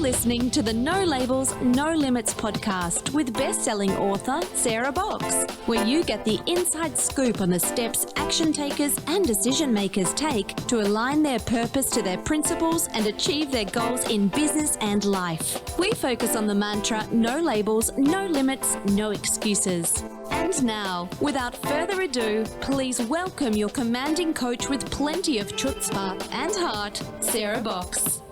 listening to the No Labels, No Limits podcast with best-selling author Sarah Box, where you get the inside scoop on the steps action takers and decision makers take to align their purpose to their principles and achieve their goals in business and life. We focus on the mantra, no labels, no limits, no excuses. And now, without further ado, please welcome your commanding coach with plenty of chutzpah and heart, Sarah Box.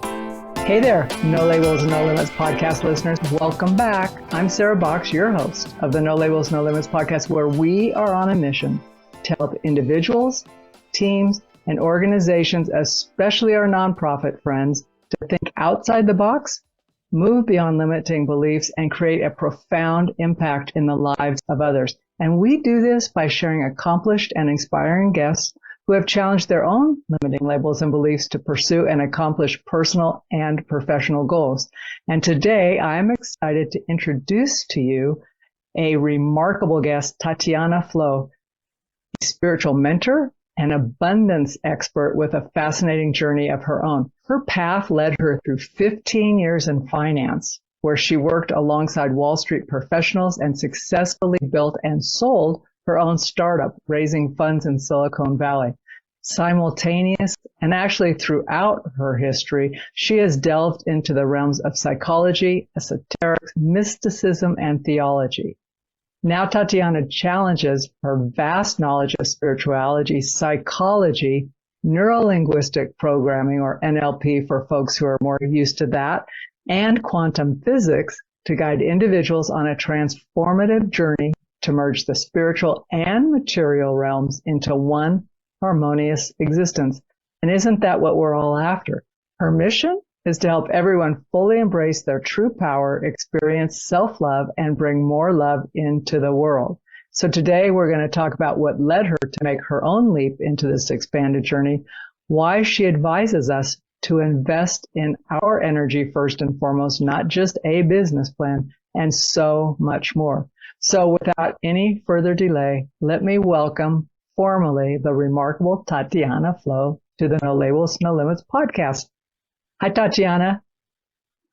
Hey there, No Labels, No Limits podcast listeners. Welcome back. I'm Sarah Box, your host of the No Labels, No Limits podcast, where we are on a mission to help individuals, teams, and organizations, especially our nonprofit friends, to think outside the box, move beyond limiting beliefs, and create a profound impact in the lives of others. And we do this by sharing accomplished and inspiring guests who have challenged their own limiting labels and beliefs to pursue and accomplish personal and professional goals. And today, I'm excited to introduce to you a remarkable guest, Tatiana Flow, a spiritual mentor and abundance expert with a fascinating journey of her own. Her path led her through 15 years in finance, where she worked alongside Wall Street professionals and successfully built and sold her own startup, raising funds in Silicon Valley. Simultaneous, and actually throughout her history, she has delved into the realms of psychology, esoterics, mysticism, and theology. Now Tatiana challenges her vast knowledge of spirituality, psychology, neuro-linguistic programming, or NLP for folks who are more used to that, and quantum physics to guide individuals on a transformative journey to merge the spiritual and material realms into one harmonious existence. And isn't that what we're all after? Her mission is to help everyone fully embrace their true power, experience self-love, and bring more love into the world. So today we're going to talk about what led her to make her own leap into this expanded journey, why she advises us to invest in our energy first and foremost, not just a business plan, and so much more. So without any further delay, let me welcome formally the remarkable Tatiana Flow to the No Labels, No Limits podcast. Hi, Tatiana.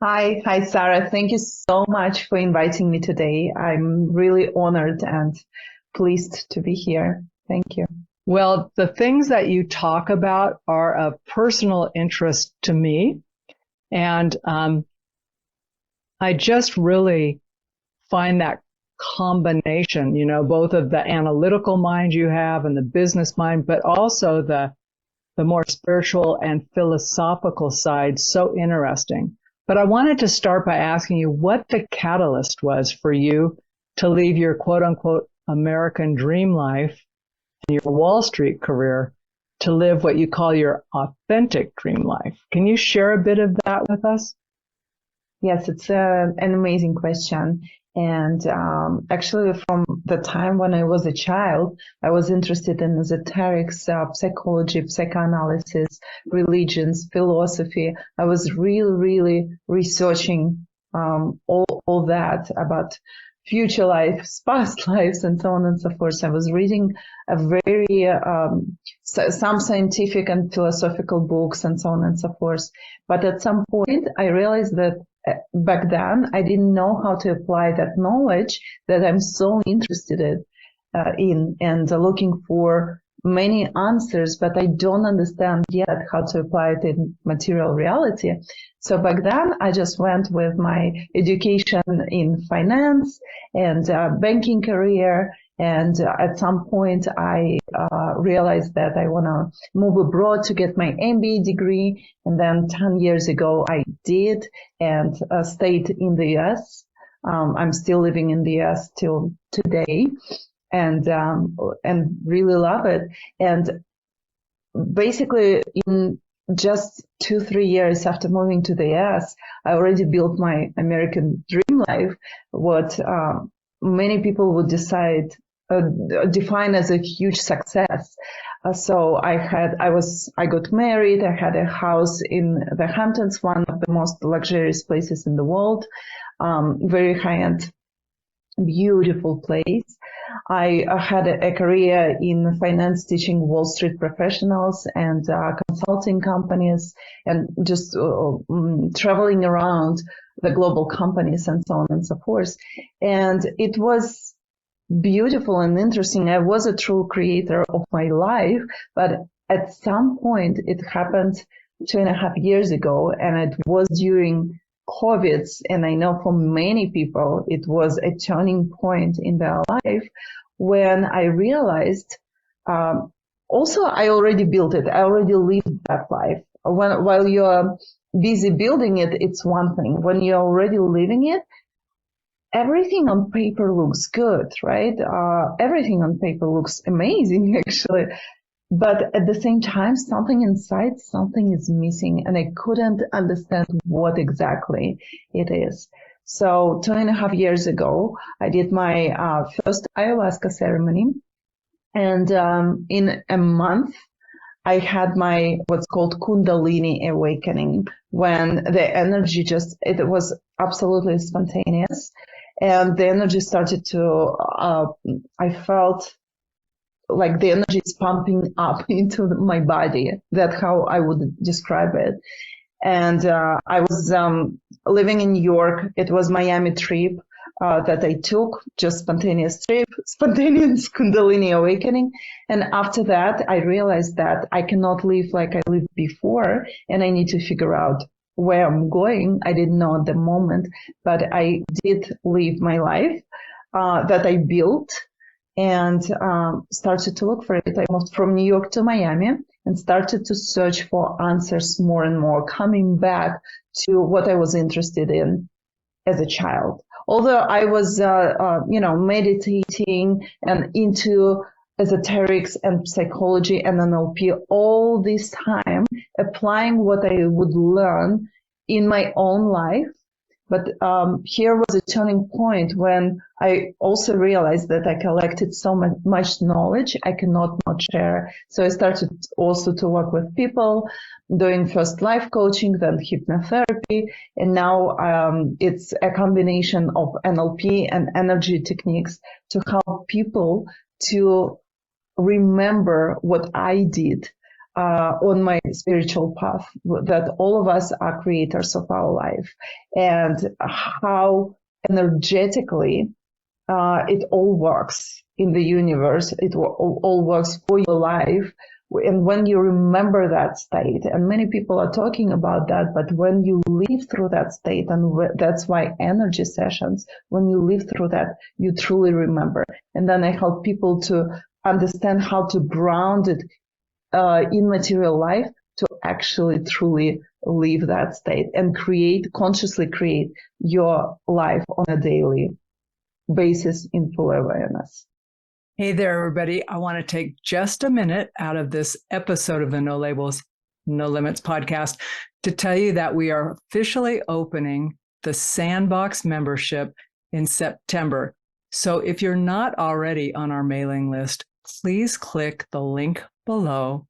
Hi, Sarah. Thank you so much for inviting me today. I'm really honored and pleased to be here. Thank you. Well, the things that you talk about are of personal interest to me. And I just really find that combination, both of the analytical mind you have and the business mind, but also the more spiritual and philosophical side so interesting. But I wanted to start by asking you what the catalyst was for you to leave your quote unquote American dream life and your Wall Street career to live what you call your authentic dream life. Can you share a bit of that with us? Yes, it's an amazing question. And actually, from the time when I was a child, I was interested in esoterics, psychology, psychoanalysis, religions, philosophy. I was really researching all that about future lives, past lives, and so on and so forth. I was reading a very some scientific and philosophical books and so on and so forth. But at some point, I realized that back then, I didn't know how to apply that knowledge that I'm so interested in and looking for many answers, but I don't understand yet how to apply it in material reality. So back then, I just went with my education in finance and banking career. And at some point, I realized that I want to move abroad to get my MBA degree. And then 10 years ago, I did and stayed in the US. I'm still living in the US till today and really love it. And basically, in just 2-3 years after moving to the US, I already built my American dream life, what many people would define as a huge success. So I got married. I had a house in the Hamptons, one of the most luxurious places in the world, very high-end, beautiful place. I had a career in finance, teaching Wall Street professionals and consulting companies, and just traveling around the global companies and so on and so forth. And it was beautiful and interesting. I was a true creator of my life, but at some point it happened 2.5 years ago, and it was during COVID. And I know for many people, it was a turning point in their life when I realized, also I already built it. I already lived that life. While you're busy building it, it's one thing. When you're already living it, everything on paper looks good, right? Everything on paper looks amazing, actually. But at the same time, something inside, something is missing, and I couldn't understand what exactly it is. So 2.5 years ago, I did my first ayahuasca ceremony, and in a month, I had my what's called Kundalini awakening, when the energy it was absolutely spontaneous, and the energy started to, I felt like the energy is pumping up into my body. That's how I would describe it. And I was living in New York. It was Miami trip that I took, just spontaneous trip, spontaneous Kundalini awakening. And after that, I realized that I cannot live like I lived before, and I need to figure out where I'm going. I didn't know at the moment, but I did live my life that I built, and started to look for it. I moved from New York to Miami and started to search for answers more and more, coming back to what I was interested in as a child. Although I was, meditating and into esoterics and psychology and NLP all this time, applying what I would learn in my own life. But here was a turning point when I also realized that I collected so much knowledge I cannot not share. So I started also to work with people, doing first life coaching, then hypnotherapy, and now it's a combination of NLP and energy techniques to help people to remember what I did on my spiritual path, that all of us are creators of our life, and how energetically it all works in the universe. It all works for your life. And when you remember that state, and many people are talking about that, but when you live through that state, and that's why energy sessions, when you live through that, you truly remember. And then I help people to understand how to ground it in material life, to actually truly live that state and consciously create your life on a daily basis in full awareness. Hey there, everybody. I want to take just a minute out of this episode of the No Labels, No Limits podcast to tell you that we are officially opening the Sandbox membership in September. So if you're not already on our mailing list, please click the link below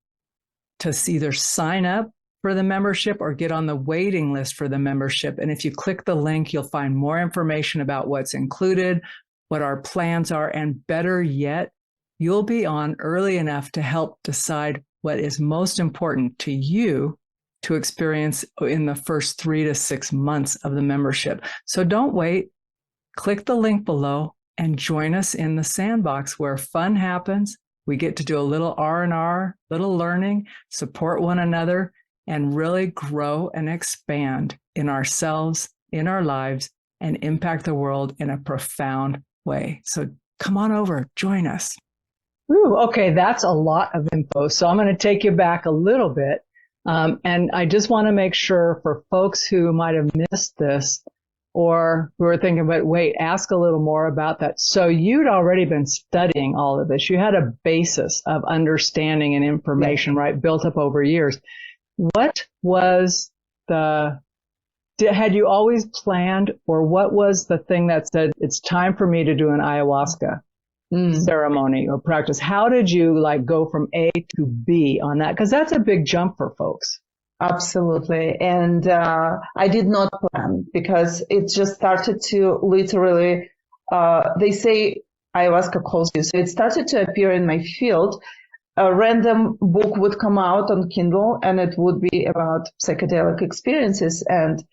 to either sign up for the membership or get on the waiting list for the membership. And if you click the link, you'll find more information about what's included, what our plans are, and better yet, you'll be on early enough to help decide what is most important to you to experience in the first 3 to 6 months of the membership. So don't wait. Click the link below and join us in the Sandbox, where fun happens. We get to do a little R&R, little learning, support one another, and really grow and expand in ourselves, in our lives, and impact the world in a profound way. So come on over, join us. Ooh, okay, that's a lot of info. So I'm going to take you back a little bit. And I just want to make sure for folks who might have missed this, or who are thinking, but wait, ask a little more about that. So you'd already been studying all of this. You had a basis of understanding and information, right, built up over years. What was had you always planned, or what was the thing that said, it's time for me to do an ayahuasca ceremony or practice? How did you go from A to B on that? Because that's a big jump for folks. Absolutely. And I did not plan, because it just started to literally, they say ayahuasca calls you. So it started to appear in my field. A random book would come out on Kindle, and it would be about psychedelic experiences, and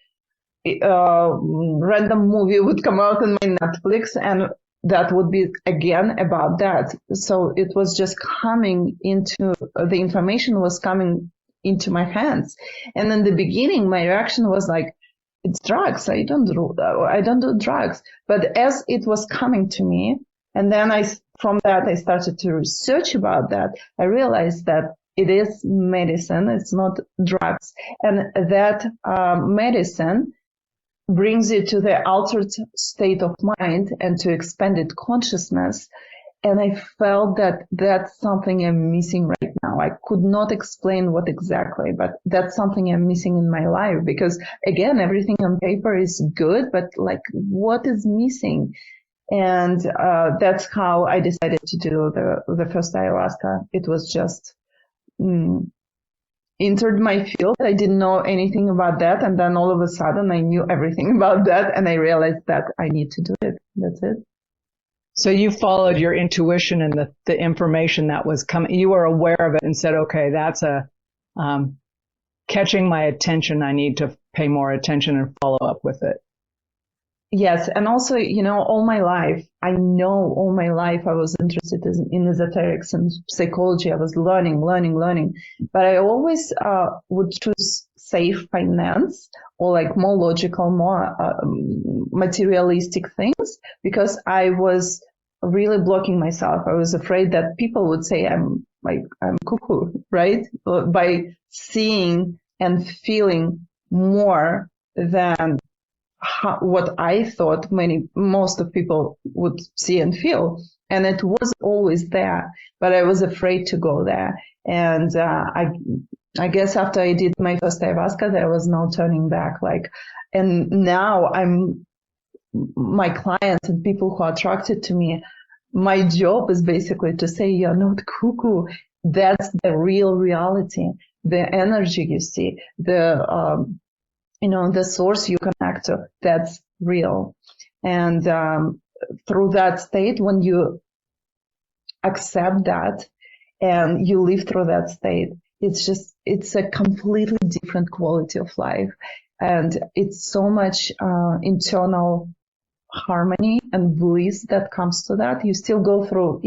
random movie would come out on my Netflix, and that would be again about that. So it was just coming into, the information was coming into my hands. And in the beginning, my reaction was like, it's drugs. I don't do drugs. But as it was coming to me, and then from that, I started to research about that. I realized that it is medicine. It's not drugs. And that medicine brings you to the altered state of mind and to expanded consciousness. And I felt that that's something I'm missing right now. I could not explain what exactly, but that's something I'm missing in my life, because again, everything on paper is good, but like, what is missing? And that's how I decided to do the first ayahuasca. It was just entered my field. I didn't know anything about that. And then all of a sudden I knew everything about that. And I realized that I need to do it. That's it. So you followed your intuition and the information that was coming. You were aware of it and said, okay, that's catching my attention. I need to pay more attention and follow up with it. Yes. And also, all my life, I was interested in esoterics and psychology. I was learning, but I always would choose safe finance or like more logical, more materialistic things, because I was really blocking myself. I was afraid that people would say I'm cuckoo, right? By seeing and feeling more than what I thought most of people would see and feel. And it was always there, but I was afraid to go there. And I guess after I did my first ayahuasca, there was no turning back. And now my clients and people who are attracted to me, my job is basically to say, you're not cuckoo. That's the real reality, the energy you see, the source you connect to, that's real. And through that state, when you accept that and you live through that state, it's a completely different quality of life. And it's so much internal harmony and bliss that comes to that. You still go through,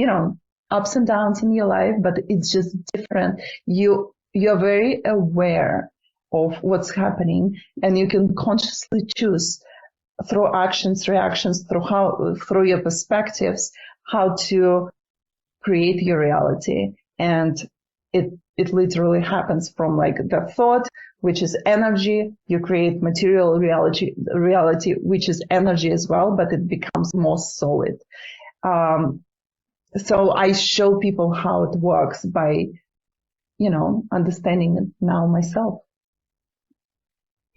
ups and downs in your life, but it's just different. You're very aware of what's happening, and you can consciously choose through actions, reactions, through your perspectives, how to create your reality. And it literally happens from like the thought, which is energy. You create material reality, which is energy as well, but it becomes more solid. So I show people how it works by, understanding it now myself.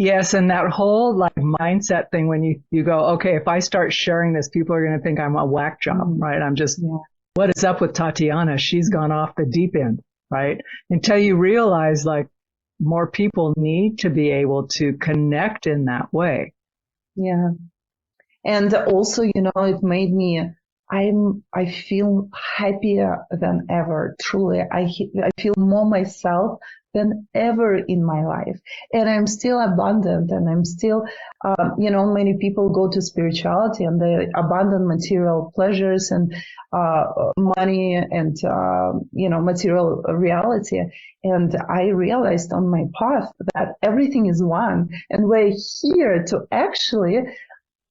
Yes, and that whole mindset thing, when you go, okay, if I start sharing this, people are going to think I'm a whack job, right? I'm just, what is up with Tatiana? She's gone off the deep end, right? Until you realize more people need to be able to connect in that way. Yeah. And also, it made me, I feel happier than ever. Truly, I feel more myself than ever in my life. And I'm still abundant, and I'm still, many people go to spirituality and they abandon material pleasures and money and, material reality. And I realized on my path that everything is one, and we're here to actually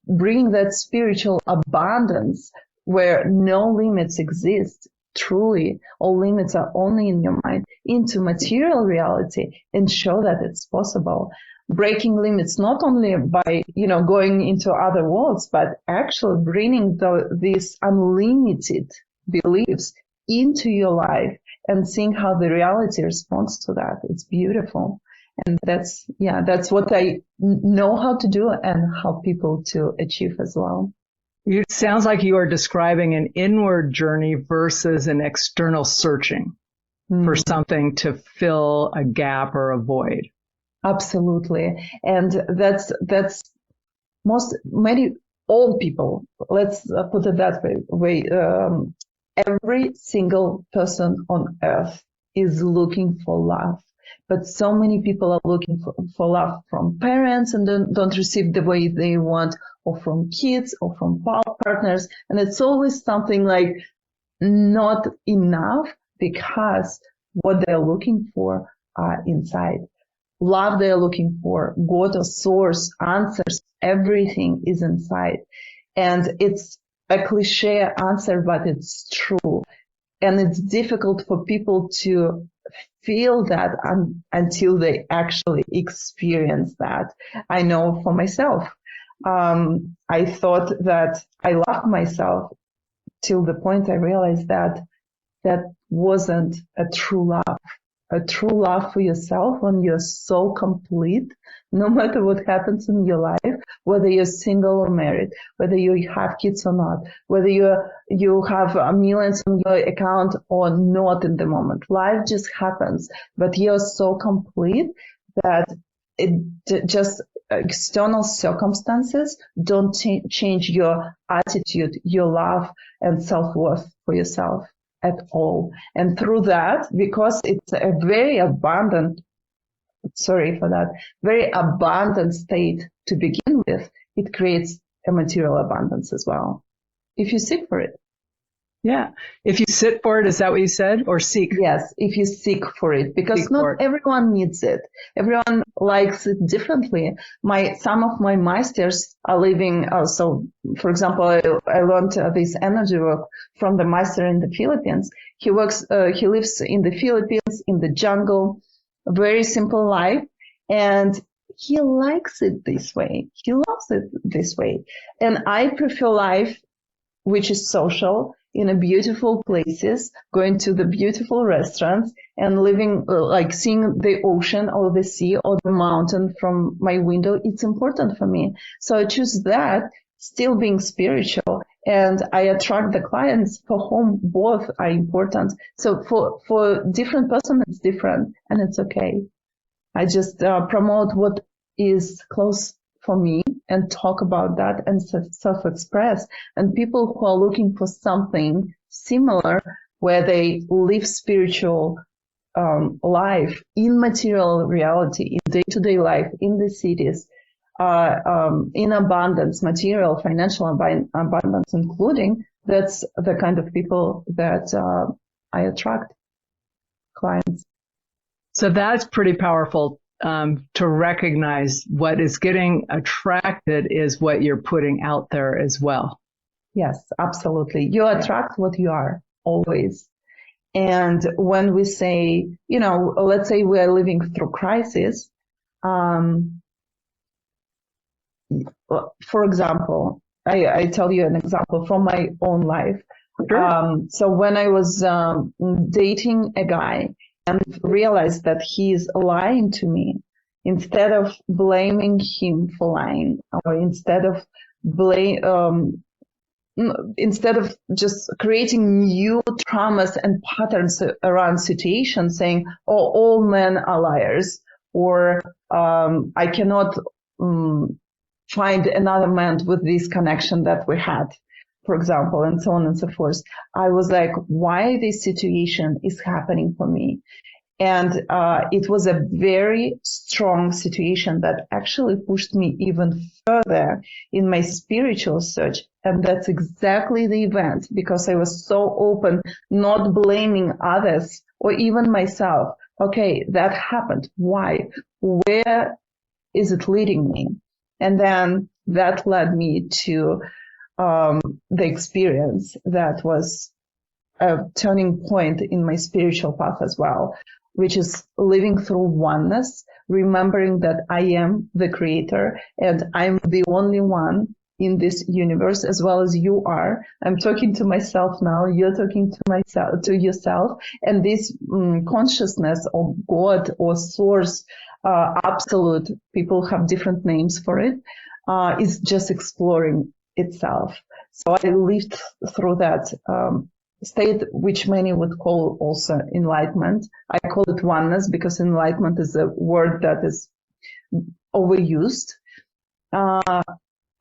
bring that spiritual abundance where no limits exist. Truly, all limits are only in your mind, into material reality, and show that it's possible. Breaking limits not only by, going into other worlds, but actually bringing these unlimited beliefs into your life and seeing how the reality responds to that. It's beautiful. And that's what I know how to do and help people to achieve as well. It sounds like you are describing an inward journey versus an external searching for something to fill a gap or a void. Absolutely. And that's many all people, let's put it that way, every single person on earth is looking for love. But so many people are looking for love from parents and don't receive the way they want, or from kids, or from partners. And it's always something like not enough, because what they're looking for are inside. Love they're looking for, God or source, answers, everything is inside. And it's a cliche answer, but it's true. And it's difficult for people to feel that until they actually experience that. I know for myself, I thought that I loved myself till the point I realized that that wasn't a true love. A true love for yourself when you're so complete, no matter what happens in your life, whether you're single or married, whether you have kids or not, whether you have millions on your account or not in the moment. Life just happens, but you're so complete that it just external circumstances don't change your attitude, your love and self-worth for yourself at all. And through that, because it's a very abundant state to begin with, it creates a material abundance as well, if you seek for it. Yeah. If you sit for it, is that what you said? Or seek? Yes, if you seek for it, because not everyone needs it. Everyone likes it differently. Some of my masters are living, so for example, I learned this energy work from the master in the Philippines. He lives in the Philippines, in the jungle, very simple life, and he likes it this way. He loves it this way. And I prefer life which is social, in a beautiful places, going to the beautiful restaurants and living, like seeing the ocean or the sea or the mountain from my window. It's important for me. So I choose that, still being spiritual, and I attract the clients for whom both are important. So for different person, it's different, and it's okay. I just promote what is close for me and talk about that and self-express. And people who are looking for something similar, where they live spiritual life in material reality, in day-to-day life, in the cities, in abundance, material, financial abundance, including, that's the kind of people that I attract clients. So that's pretty powerful. To recognize what is getting attracted is what you're putting out there as well. Yes, absolutely. You attract what you are, always. And when we say, let's say we're living through crisis, for example, I tell you an example from my own life. Sure. So when I was dating a guy, and realized that he is lying to me, instead of blaming him for lying, or instead of just creating new traumas and patterns around situations, saying, "Oh, all men are liars," or "I cannot find another man with this connection that we had," for example, and so on and so forth. I was like, why this situation is happening for me? And it was a very strong situation that actually pushed me even further in my spiritual search. And that's exactly the event, because I was so open, not blaming others or even myself. Okay, that happened. Why? Where is it leading me? And then that led me to the experience that was a turning point in my spiritual path as well, which is living through oneness, remembering that I am the creator and I'm the only one in this universe, as well as you are. I'm talking to myself now, you're talking to yourself, and this consciousness of God or source, absolute, people have different names for it, is just exploring itself. So I lived through that state, which many would call also enlightenment. I call it oneness because enlightenment is a word that is overused.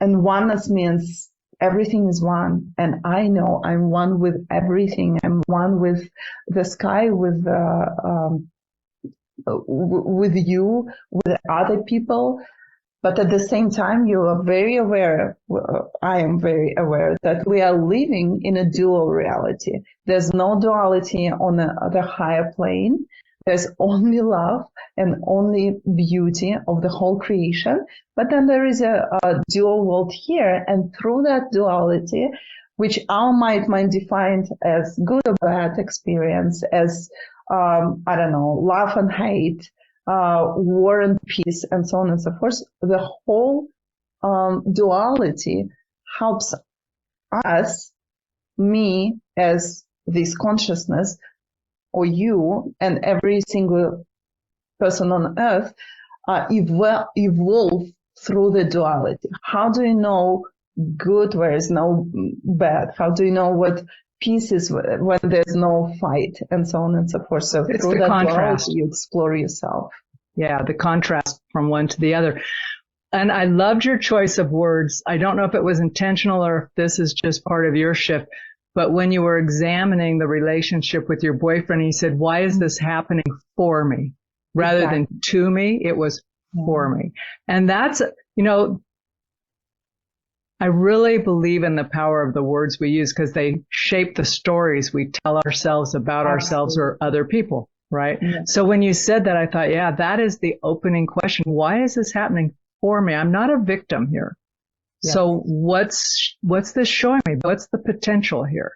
And oneness means everything is one. And I know I'm one with everything. I'm one with the sky, with you, with other people. But at the same time, you are very aware, I am very aware that we are living in a dual reality. There's no duality on the higher plane. There's only love and only beauty of the whole creation. But then there is a dual world here. And through that duality, which our mind might define as good or bad experience, as, I don't know, love and hate, war and peace, and so on and so forth, the whole duality helps us, me as this consciousness, or you and every single person on earth, evolve through the duality. How do you know good where is no bad? How do you know what peace is when there's no fight, and so on and so forth? So it's through the that contrast. duality, you explore yourself. Yeah, the contrast from one to the other. And I loved your choice of words. I don't know if it was intentional or if this is just part of your shift, but when you were examining the relationship with your boyfriend, he said, why is this happening for me? Rather than to me, it was for me. And that's, I really believe in the power of the words we use because they shape the stories we tell ourselves about ourselves or other people, right? Yeah. So when you said that, I thought, yeah, that is the opening question. Why is this happening for me? I'm not a victim here. Yeah. So what's this showing me? What's the potential here?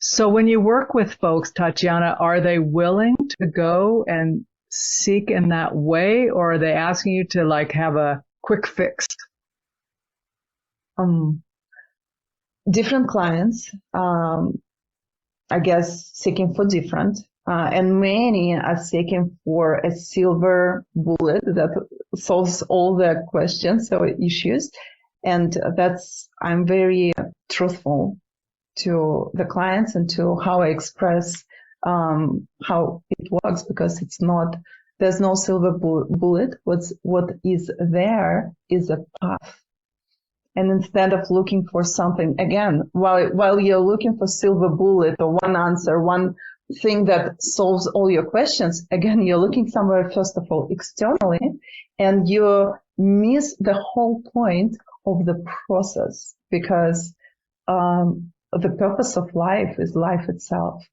So when you work with folks, Tatiana, are they willing to go and seek in that way, or are they asking you to like have a quick fix? Different clients, I guess, seeking for different, and many are seeking for a silver bullet that solves all their questions or issues. And I'm very truthful to the clients and to how I express how it works, because there's no silver bullet. What is there is a path. And instead of looking for something, again, while you're looking for silver bullet or one answer, one thing that solves all your questions, again, you're looking somewhere, first of all, externally, and you miss the whole point of the process, because the purpose of life is life itself.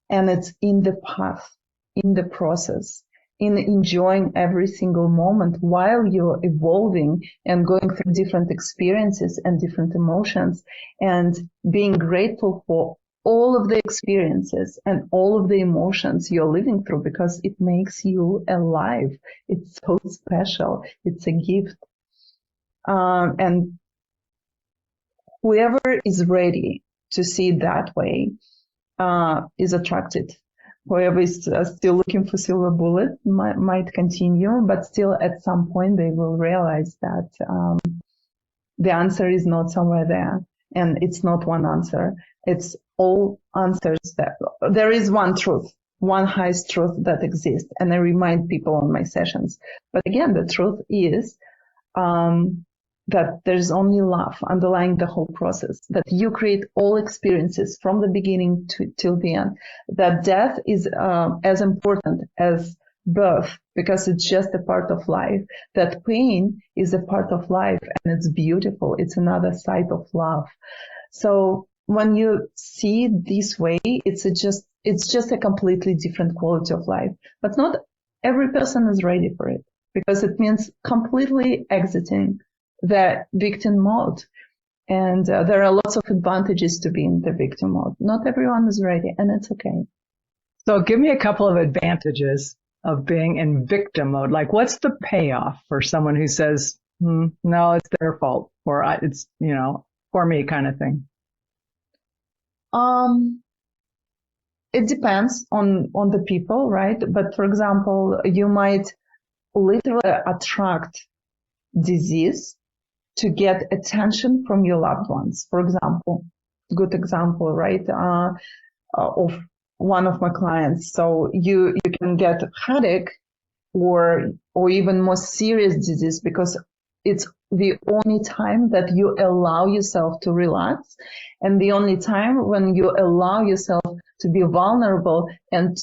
And it's in the path, in the process, in enjoying every single moment while you're evolving and going through different experiences and different emotions, and being grateful for all of the experiences and all of the emotions you're living through, because it makes you alive. It's so special. It's a gift. And whoever is ready to see it that way is attracted. Whoever is still looking for silver bullet might continue, but still at some point they will realize that the answer is not somewhere there, and it's not one answer. It's all answers. That there is one truth, one highest truth that exists, and I remind people on my sessions. But again, the truth is that there's only love underlying the whole process, that you create all experiences from the beginning till the end, that death is as important as birth, because it's just a part of life, that pain is a part of life, and it's beautiful. It's another side of love. So when you see it this way, it's just a completely different quality of life. But not every person is ready for it, because it means completely exiting the victim mode. And there are lots of advantages to being the victim mode. Not everyone is ready, and it's okay. So give me a couple of advantages of being in victim mode. Like, what's the payoff for someone who says, no, it's their fault, or it's, for me kind of thing? It depends on the people, right? But for example, you might literally attract disease to get attention from your loved ones. For example, good example, right? Of one of my clients. So you can get headache or even more serious disease, because it's the only time that you allow yourself to relax, and the only time when you allow yourself to be vulnerable, and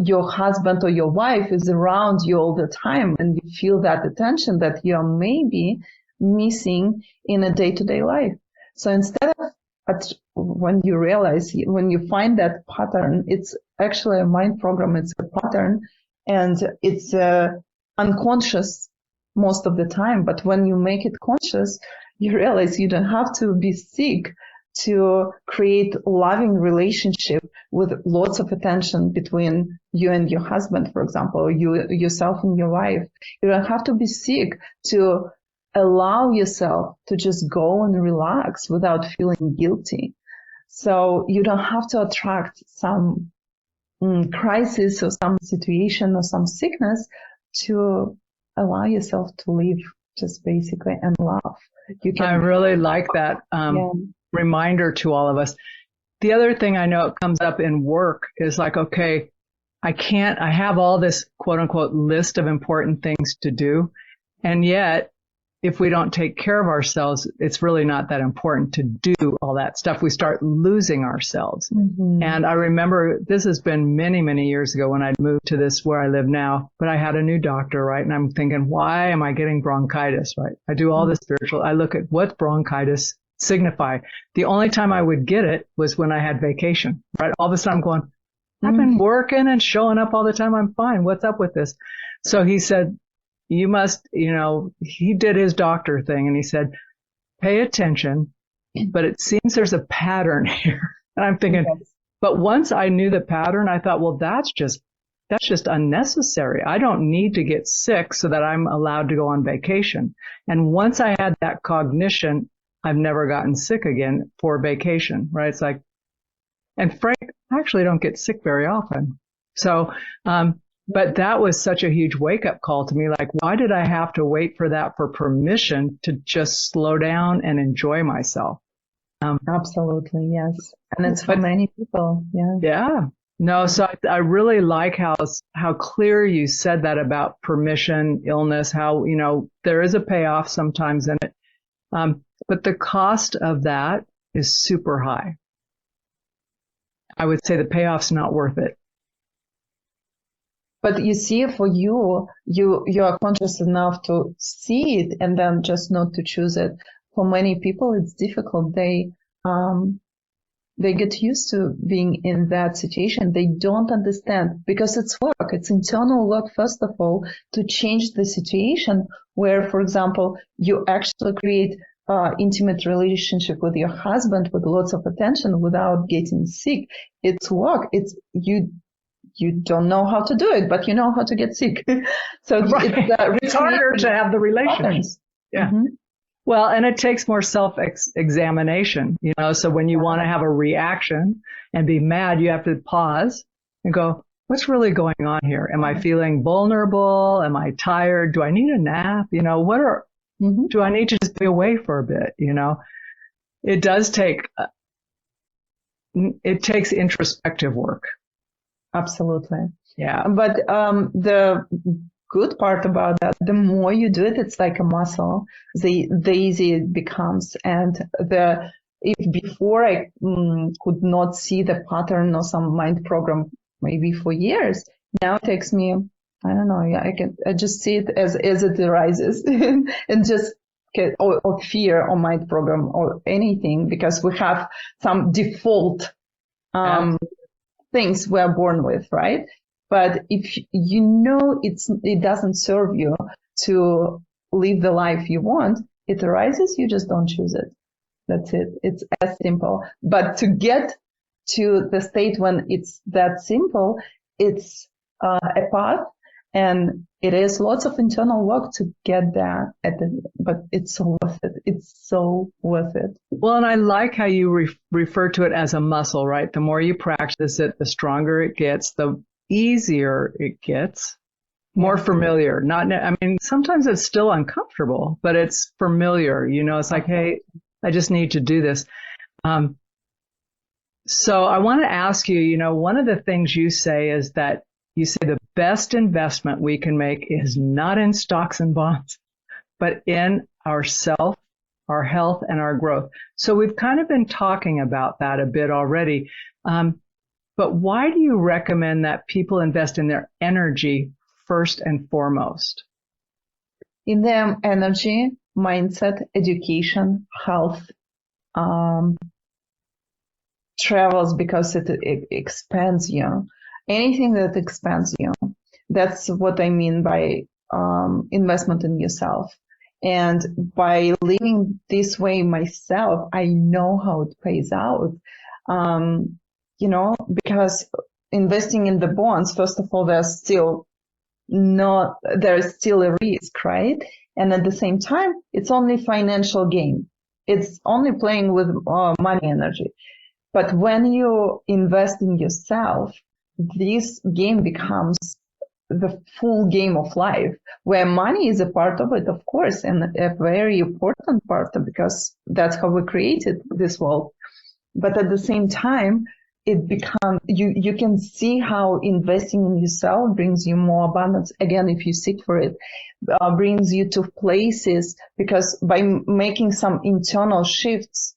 your husband or your wife is around you all the time, and you feel that attention that you're maybe missing in a day-to-day life. So instead of when you realize, when you find that pattern, it's actually a mind program, it's a pattern, and it's unconscious most of the time. But when you make it conscious, you realize you don't have to be sick to create loving relationship with lots of attention between you and your husband, for example, or yourself and your wife. You don't have to be sick to allow yourself to just go and relax without feeling guilty. So you don't have to attract some crisis or some situation or some sickness to allow yourself to live just basically and laugh. I really like that reminder to all of us. The other thing I know it comes up in work is like, okay, I have all this quote unquote list of important things to do. And yet, if we don't take care of ourselves, it's really not that important to do all that stuff. We start losing ourselves. Mm-hmm. And I remember this has been many, many years ago when I moved to this where I live now, but I had a new doctor, right? And I'm thinking, why am I getting bronchitis, right? I do all this spiritual. I look at what bronchitis signify. The only time I would get it was when I had vacation, right? All of a sudden I'm going, I've been working and showing up all the time. I'm fine. What's up with this? So he said, you must, he did his doctor thing and he said, pay attention, but it seems there's a pattern here. And I'm thinking, but once I knew the pattern, I thought, well, that's just unnecessary. I don't need to get sick so that I'm allowed to go on vacation. And once I had that cognition, I've never gotten sick again for vacation, right? It's like, and Frank, I actually don't get sick very often. So, but that was such a huge wake-up call to me. Like, why did I have to wait for that for permission to just slow down and enjoy myself? Absolutely, yes. And it's for many people, yeah. Yeah. No, so I really like how clear you said that about permission, illness, how, there is a payoff sometimes in it. But the cost of that is super high. I would say the payoff's not worth it. But you see, for you are conscious enough to see it and then just not to choose it. For many people, it's difficult. They get used to being in that situation. They don't understand because it's work. It's internal work, first of all, to change the situation where, for example, you actually create intimate relationship with your husband with lots of attention without getting sick. It's work. It's you don't know how to do it, but you know how to get sick. So it's harder to have the relations. Yeah. Mm-hmm. Well, and it takes more self-examination, so when you want to have a reaction and be mad, you have to pause and go, what's really going on here? Am I feeling vulnerable? Am I tired? Do I need a nap? Do I need to just be away for a bit? It does take, it takes introspective work. Absolutely. Yeah. But the good part about that, the more you do it, it's like a muscle. The easier it becomes. And if before I could not see the pattern or some mind program maybe for years, now it takes me, I don't know, I just see it as it arises and just or fear or mind program or anything, because we have some default things we're born with, right? But if it doesn't serve you to live the life you want, it arises, you just don't choose it. That's it. It's as simple. But to get to the state when it's that simple, it's a path, and it is lots of internal work to get there. But it's so worth it. It's so worth it. Well, and I like how you refer to it as a muscle, right? The more you practice it, the stronger it gets, the easier it gets, more familiar. Sometimes it's still uncomfortable, but it's familiar. It's like, hey, I just need to do this. So I want to ask you, one of the things you say is that you say the best investment we can make is not in stocks and bonds, but in ourself, our health, and our growth. So we've kind of been talking about that a bit already. But why do you recommend that people invest in their energy first and foremost? In their energy, mindset, education, health, travels, because it expands you. Anything that expands you. That's what I mean by investment in yourself. And by living this way myself, I know how it pays out. Because investing in the bonds, first of all, there's still a risk, right? And at the same time, it's only financial gain. It's only playing with money energy. But when you invest in yourself, this game becomes the full game of life, where money is a part of it, of course, and a very important part, because that's how we created this world. But at the same time, it becomes, you can see how investing in yourself brings you more abundance. Again, if you seek for it, brings you to places, because by making some internal shifts,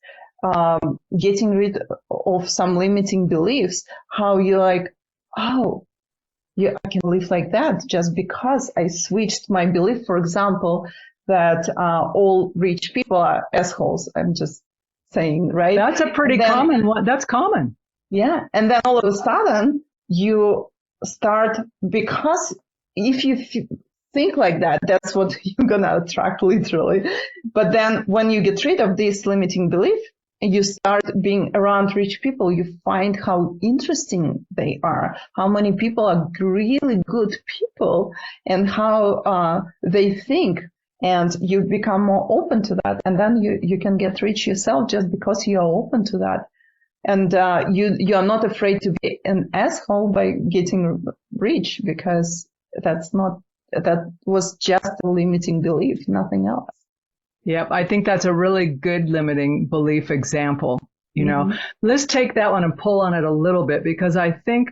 getting rid of some limiting beliefs, how you're like, oh, yeah, I can live like that just because I switched my belief, for example, that all rich people are assholes. I'm just saying, right? That's a pretty common one. That's common. Yeah. And then all of a sudden you start, because if you think like that, that's what you're going to attract, literally. But then when you get rid of this limiting belief and you start being around rich people, you find how interesting they are, how many people are really good people, and how they think. And you become more open to that. And then you can get rich yourself just because you are open to that. And you are not afraid to be an asshole by getting rich, because that was just a limiting belief, nothing else. Yep. I think that's a really good limiting belief example. Let's take that one and pull on it a little bit, because I think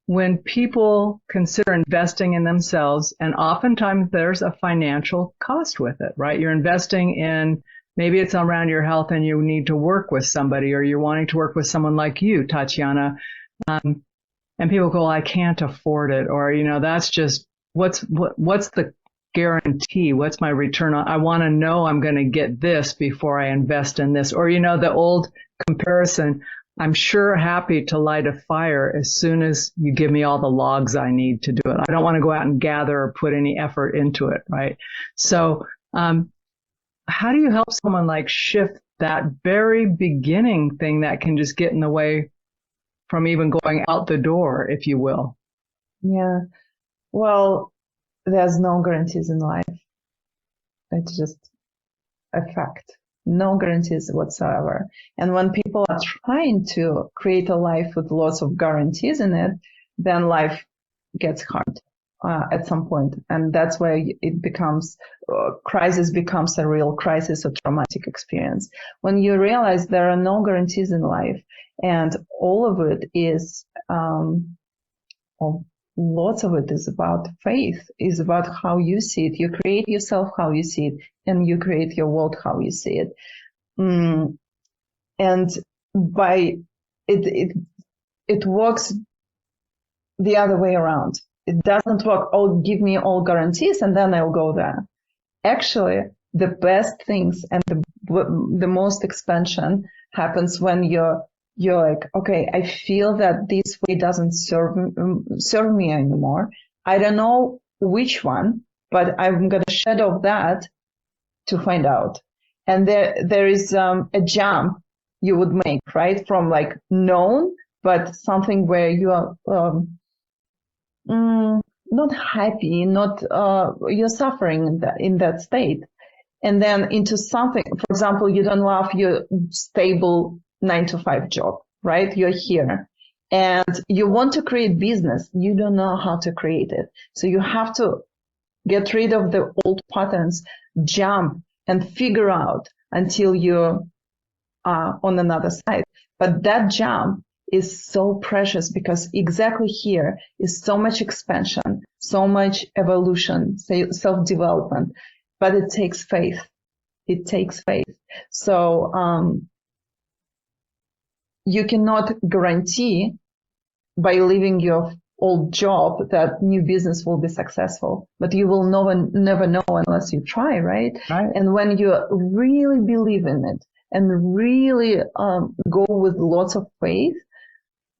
when people consider investing in themselves, and oftentimes there's a financial cost with it, right? You're investing in, maybe it's around your health and you need to work with somebody, or you're wanting to work with someone like you, Tatiana. And people go, I can't afford it. Or, that's just, what's the guarantee? What's my return on? I want to know I'm going to get this before I invest in this. Or, the old comparison, I'm sure happy to light a fire as soon as you give me all the logs I need to do it. I don't want to go out and gather or put any effort into it, right? So, how do you help someone like shift that very beginning thing that can just get in the way from even going out the door, if you will? Yeah. Well, there's no guarantees in life. It's just a fact. No guarantees whatsoever. And when people are trying to create a life with lots of guarantees in it, then life gets hard at some point. And that's where it becomes, crisis becomes a real crisis or traumatic experience. When you realize there are no guarantees in life, and all of it is, lots of it is about faith, is about how you see it. You create yourself how you see it, and you create your world how you see it. And by it works the other way around. It doesn't work, oh, give me all guarantees and then I'll go there. Actually, the best things and the most expansion happens when you're like, okay, I feel that this way doesn't serve me anymore. I don't know which one, but I'm going to shadow that to find out. And there is a jump you would make, right? From like known, but something where you are not happy, you're suffering in that state. And then into something, for example, you don't love your stable 9-to-5 job, right? You're here and you want to create business. You don't know how to create it. So you have to get rid of the old patterns, jump and figure out until you're on another side. But that jump is so precious because exactly here is so much expansion, so much evolution, self-development. but it takes faith. It takes faith. So you cannot guarantee by leaving your old job that new business will be successful, but you will never know unless you try, right? Right. And when you really believe in it and really go with lots of faith,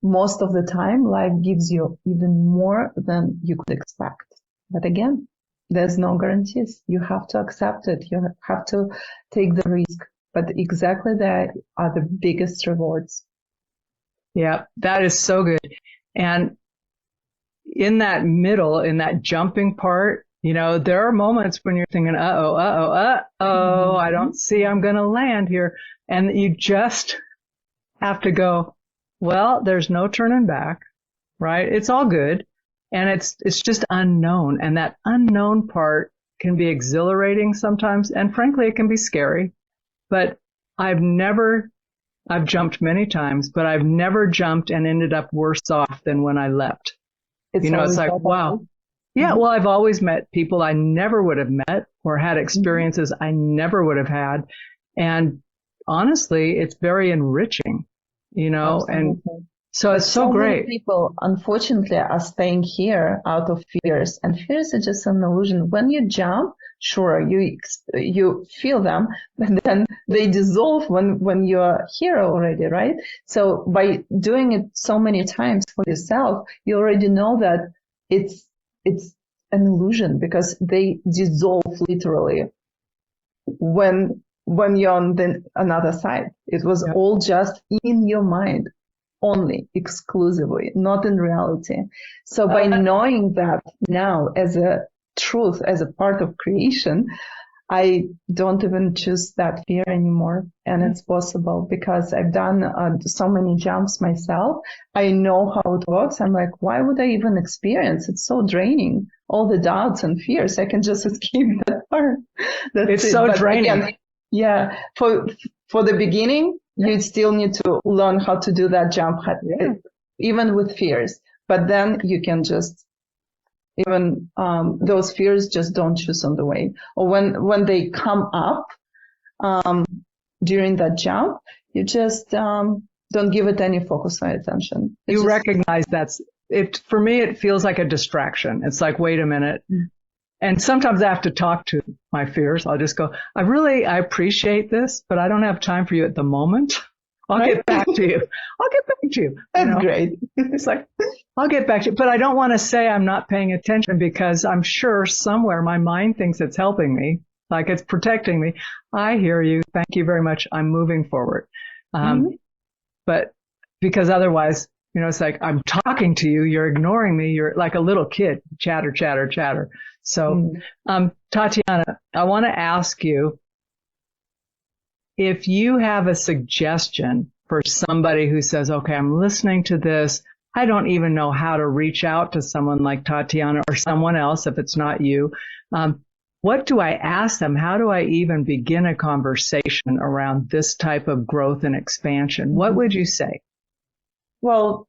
most of the time life gives you even more than you could expect. But again, there's no guarantees. You have to accept it. You have to take the risk. But exactly that are the biggest rewards. Yeah, that is so good. And in that middle, in that jumping part, there are moments when you're thinking, I don't see I'm going to land here. And you just have to go, well, there's no turning back, right? It's all good. And it's just unknown. And that unknown part can be exhilarating sometimes. And frankly, it can be scary. But I've jumped many times, but I've never jumped and ended up worse off than when I leapt. It's like, wow. Yeah, well, I've always met people I never would have met or had experiences I never would have had. And honestly, it's very enriching, Absolutely. And so it's so great. Many people, unfortunately, are staying here out of fears, and fears are just an illusion. When you jump, sure, you feel them, but then they dissolve when you're here already, right? So by doing it so many times for yourself, you already know that it's an illusion because they dissolve literally when you're on the another side. It was all just in your mind. Only, exclusively, not in reality. So by knowing that now as a truth, as a part of creation, I don't even choose that fear anymore. And it's possible because I've done so many jumps myself. I know how it works. I'm like, why would I even experience? It's so draining. All the doubts and fears, I can just escape that part. It's so draining. Again, yeah. For the beginning, you still need to learn how to do that jump, even with fears. But then you can just, even those fears just don't choose on the way. Or when they come up during that jump, you just don't give it any focus or attention. You recognize for me, it feels like a distraction. It's like, wait a minute. And sometimes I have to talk to my fears. I'll just go, I appreciate this, but I don't have time for you at the moment. I'll get back to you. That's great. It's like, I'll get back to you. But I don't want to say I'm not paying attention because I'm sure somewhere my mind thinks it's helping me, like it's protecting me. I hear you. Thank you very much. I'm moving forward. But because otherwise, it's like I'm talking to you. You're ignoring me. You're like a little kid. Chatter, chatter, chatter. So, Tatiana, I want to ask you if you have a suggestion for somebody who says, okay, I'm listening to this. I don't even know how to reach out to someone like Tatiana or someone else if it's not you. What do I ask them? How do I even begin a conversation around this type of growth and expansion? What would you say? Well,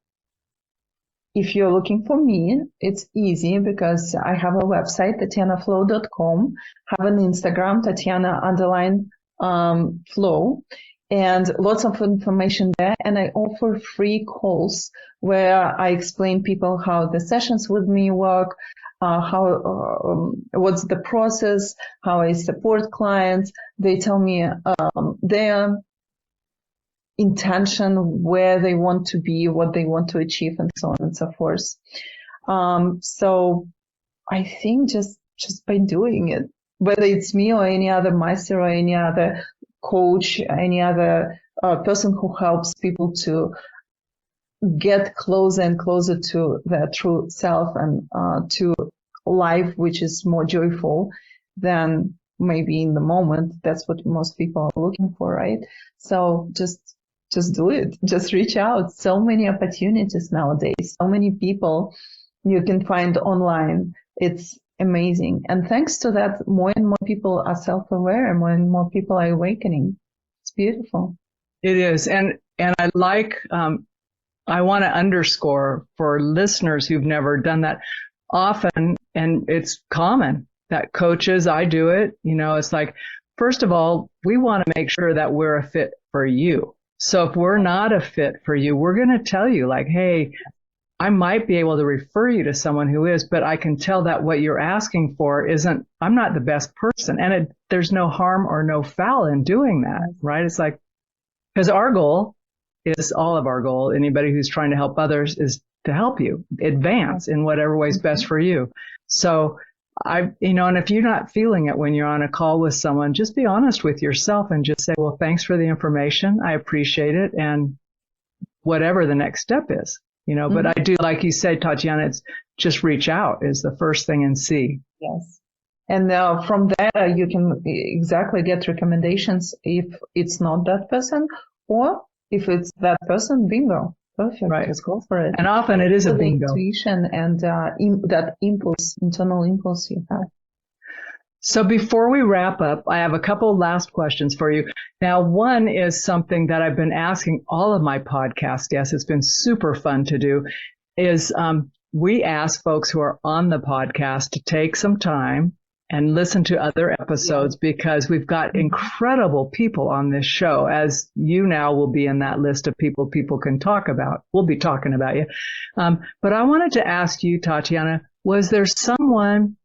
if you're looking for me, it's easy because I have a website, TatianaFlow.com, have an Instagram, Tatiana_Flow, and lots of information there. And I offer free calls where I explain people how the sessions with me work, what's the process, how I support clients. They tell me their intention, where they want to be, what they want to achieve, and so on and so forth. So I think just by doing it, whether it's me or any other master or any other coach, any other person who helps people to get closer and closer to their true self and to life, which is more joyful than maybe in the moment. That's what most people are looking for, right? So just do it. Just reach out. So many opportunities nowadays. So many people you can find online. It's amazing. And thanks to that, more and more people are self-aware. More and more people are awakening. It's beautiful. It is. And I like, I want to underscore for listeners who've never done that often, and it's common. that coaches, I do it. It's like, first of all, we want to make sure that we're a fit for you. So if we're not a fit for you, we're going to tell you like, hey, I might be able to refer you to someone who is, but I can tell that what you're asking for isn't, I'm not the best person. And there's no harm or no foul in doing that, right? It's like, because our goal is, all of our goal, anybody who's trying to help others, is to help you advance in whatever way is best for you. So and if you're not feeling it when you're on a call with someone, just be honest with yourself and just say, well, thanks for the information. I appreciate it. And whatever the next step is. But I do, like you said, Tatiana, it's just reach out is the first thing and see. Yes. And from there, you can exactly get recommendations if it's not that person, or if it's that person, bingo. Perfect. Right. Just go for it. And often it is a bingo. Intuition and that impulse, internal impulse you have. So before we wrap up, I have a couple last questions for you. Now, one is something that I've been asking all of my podcast guests. It's been super fun to do. Is we ask folks who are on the podcast to take some time and listen to other episodes, because we've got incredible people on this show, as you now will be in that list of people can talk about. We'll be talking about you. But I wanted to ask you, Tatiana, was there someone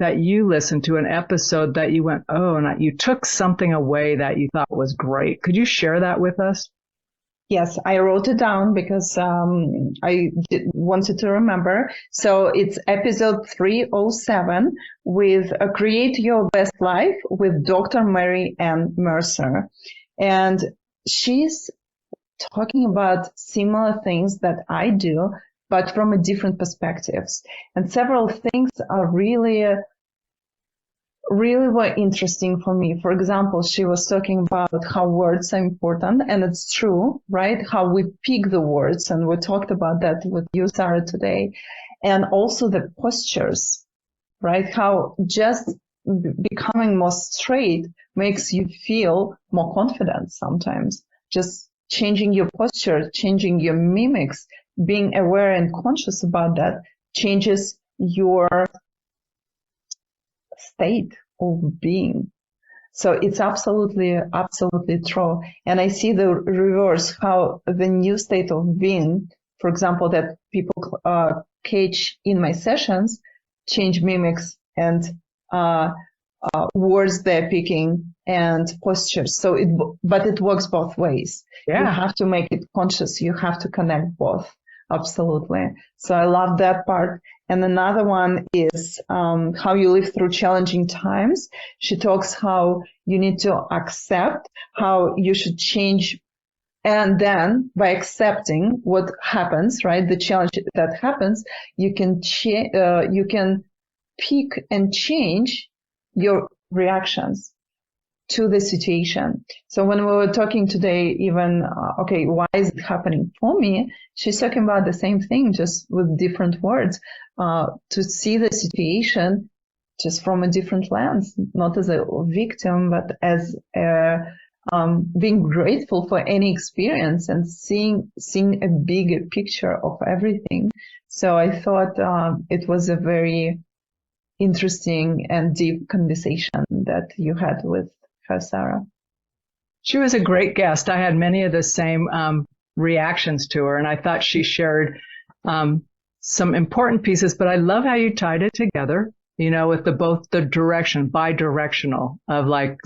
that you listened to, an episode that you went, oh, and you took something away that you thought was great? Could you share that with us? Yes, I wrote it down because wanted to remember. So it's episode 307 with Create Your Best Life with Dr. Mary Ann Mercer. And she's talking about similar things that I do, but from a different perspectives. And several things are really were interesting for me. For example, she was talking about how words are important, and it's true, right? How we pick the words, and we talked about that with you, Sarah, today. And also the postures, right? How just becoming more straight makes you feel more confident sometimes. Just changing your posture, changing your mimics, being aware and conscious about that changes your state of being. So it's absolutely true. And I see the reverse, how the new state of being, for example, that people catch in my sessions, change mimics and words they're picking and postures. So but it works both ways. Yeah. You have to make it conscious. You have to connect both. Absolutely. So I love that part. And another one is how you live through challenging times. She talks how you need to accept, how you should change. And then by accepting what happens, right, the challenge that happens, you can pick and change your reactions to the situation. So when we were talking today, even, okay, why is it happening for me? She's talking about the same thing, just with different words, to see the situation just from a different lens, not as a victim, but as being grateful for any experience and seeing a bigger picture of everything. So I thought it was a very interesting and deep conversation that you had with her, Sarah. She was a great guest. I had many of the same reactions to her, and I thought she shared some important pieces, but I love how you tied it together, with both the bidirectional of like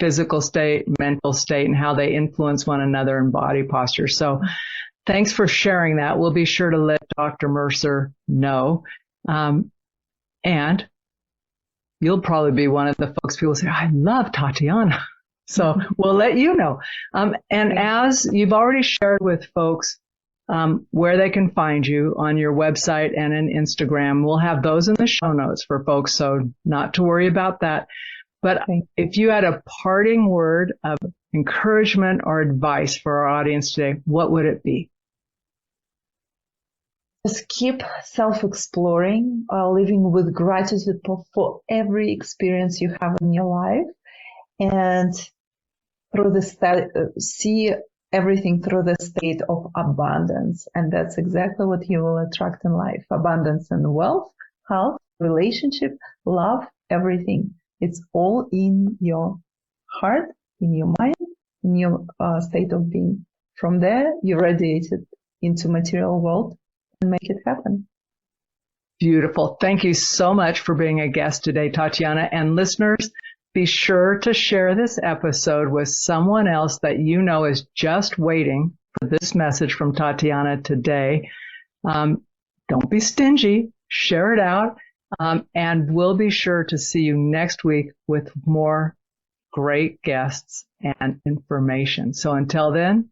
physical state, mental state, and how they influence one another in body posture. So thanks for sharing that. We'll be sure to let Dr. Mercer know. And you'll probably be one of the folks people say, I love Tatiana. So we'll let you know. And as you've already shared with folks where they can find you on your website and in Instagram, we'll have those in the show notes for folks, so not to worry about that. But if you had a parting word of encouragement or advice for our audience today, what would it be? Just keep self-exploring, living with gratitude for every experience you have in your life, and through see everything through the state of abundance. And that's exactly what you will attract in life: abundance in wealth, health, relationship, love, everything. It's all in your heart, in your mind, in your state of being. From there, you radiate it into material world and make it happen. Beautiful. Thank you so much for being a guest today, Tatiana. And listeners, be sure to share this episode with someone else that you know is just waiting for this message from Tatiana today. Don't be stingy. Share it out. And we'll be sure to see you next week with more great guests and information. So until then,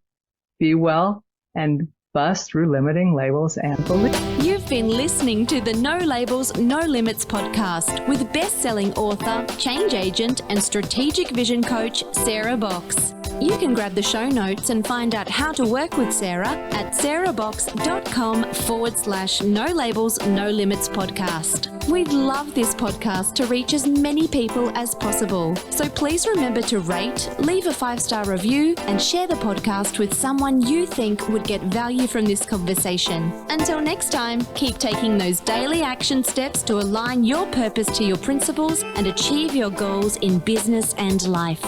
be well and bust through limiting labels and beliefs. You've been listening to the No Labels, No Limits podcast with best-selling author, change agent, and strategic vision coach, Sarah Box. You can grab the show notes and find out how to work with Sarah at sarahbox.com/No Labels, No Limits podcast. We'd love this podcast to reach as many people as possible. So please remember to rate, leave a 5-star review, and share the podcast with someone you think would get value from this conversation. Until next time, keep taking those daily action steps to align your purpose to your principles and achieve your goals in business and life.